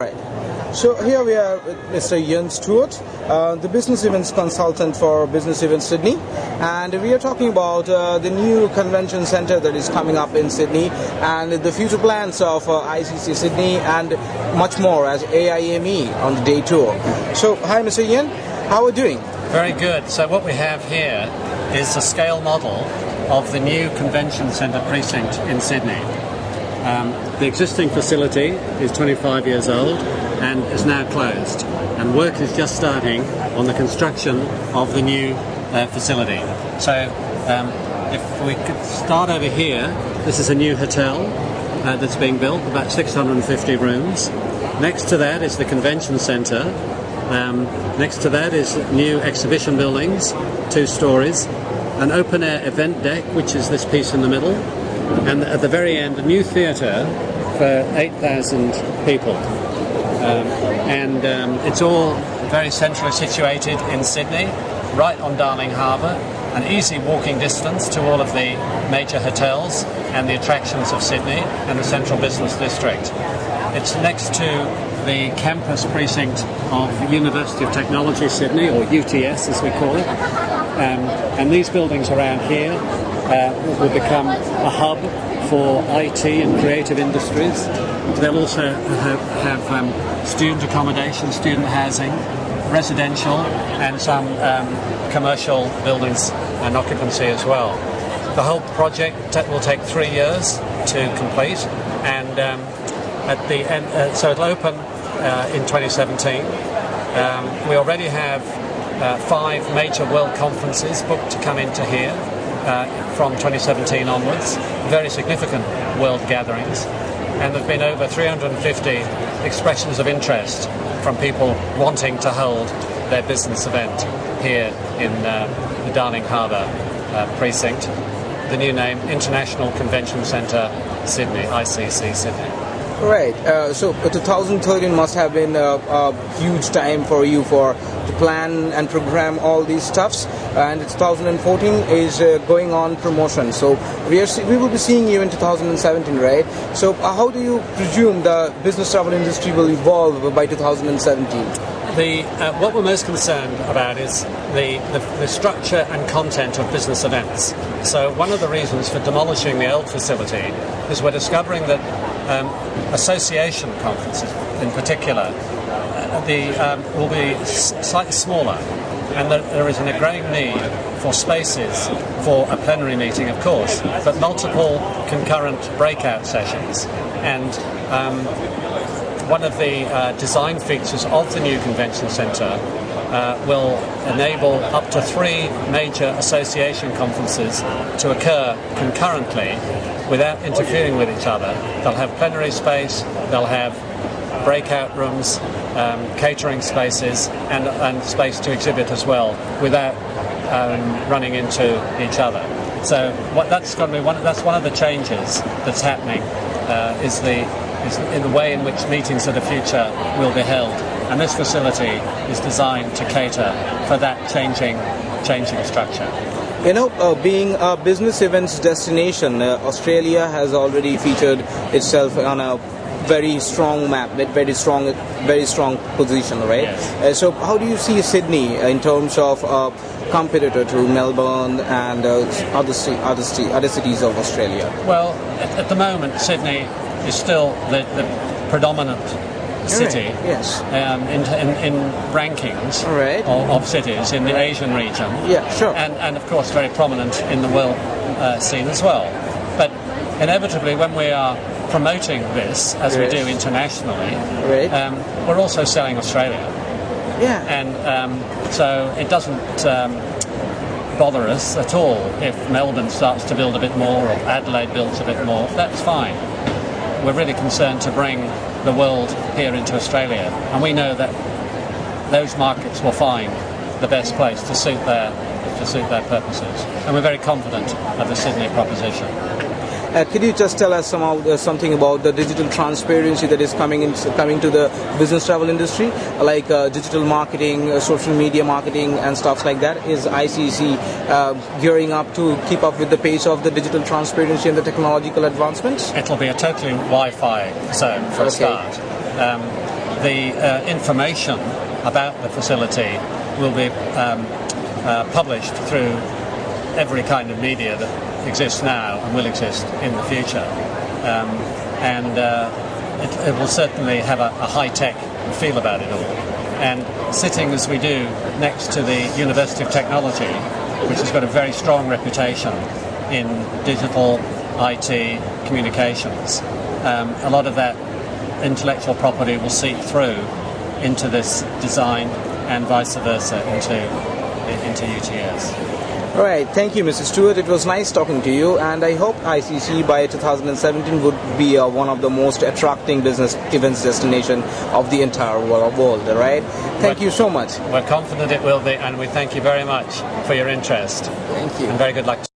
Right. So here we are with Mr. Stuart, the business events consultant for Business Events Sydney, and we are talking about the new convention centre that is coming up in Sydney and the future plans of ICC Sydney and much more as AIME on the day tour. So hi Mr. Ian, how are you doing? Very good. So what we have here is a scale model of the new convention centre precinct in Sydney. The existing facility is 25 years old and is now closed, and work is just starting on the construction of the new facility. So if we could start over here, this is a new hotel that's being built, about 650 rooms. Next to that is the convention centre. Next to that is new exhibition buildings, 2 stories, an open-air event deck, which is this piece in the middle, and at the very end, a new theatre for 8,000 people. It's all very centrally situated in Sydney, right on Darling Harbour, an easy walking distance to all of the major hotels and the attractions of Sydney and the central business district. It's next to the campus precinct of the University of Technology Sydney, or UTS as we call it, and these buildings around here will become a hub for IT and creative industries. They'll also have student accommodation, student housing, residential, and some commercial buildings and occupancy as well. The whole project will take 3 years to complete, and at the end, so it'll open in 2017. We already have 5 major world conferences booked to come into here from 2017 onwards, very significant world gatherings, and there have been over 350 expressions of interest from people wanting to hold their business event here in the Darling Harbour precinct. The new name, International Convention Centre Sydney, ICC Sydney. Right. So 2013 must have been a huge time for you to plan and program all these stuffs, and 2014 is going on promotion. So we will be seeing you in 2017, right? So how do you presume the business travel industry will evolve by 2017? What we're most concerned about is the structure and content of business events. So one of the reasons for demolishing the old facility is we're discovering that association conferences in particular will be slightly smaller, and there is a growing need for spaces for a plenary meeting, of course, but multiple concurrent breakout sessions. And one of the design features of the new convention centre will enable up to 3 major association conferences to occur concurrently without interfering with each other. They'll have plenary space, they'll have breakout rooms, catering spaces, and space to exhibit as well, without running into each other. So that's one of the changes that's happening, is in the way in which meetings of the future will be held. And this facility is designed to cater for that changing structure. You know, being a business events destination, Australia has already featured itself on a very strong map, very strong position, right? Yes. So how do you see Sydney in terms of competitor to Melbourne and other cities of Australia? Well, at the moment, Sydney is still the predominant city, yes, in rankings, right, of cities in the Asian region. Yeah, sure. And of course very prominent in the world scene as well. But inevitably, when we are promoting this, as we do internationally, right, we're also selling Australia. Yeah. And so it doesn't bother us at all if Melbourne starts to build a bit more or Adelaide builds a bit more. That's fine. We're really concerned to bring the world here into Australia, and we know that those markets will find the best place to suit their purposes, and we're very confident of the Sydney proposition. Could you just tell us something about the digital transparency that is coming to the business travel industry, like digital marketing, social media marketing, and stuff like that? Is ICC gearing up to keep up with the pace of the digital transparency and the technological advancements? It'll be a totally Wi-Fi zone for a start. the information about the facility will be published through every kind of media that exists now and will exist in the future. It will certainly have a high-tech feel about it all. And sitting as we do next to the University of Technology, which has got a very strong reputation in digital, IT, communications, a lot of that intellectual property will seep through into this design and vice versa into UTS. All right, thank you, Mr. Stuart. It was nice talking to you, and I hope ICC by 2017 would be one of the most attracting business events destination of the entire world. All right, thank you so much. We're confident it will be, and we thank you very much for your interest. Thank you. And very good luck to you.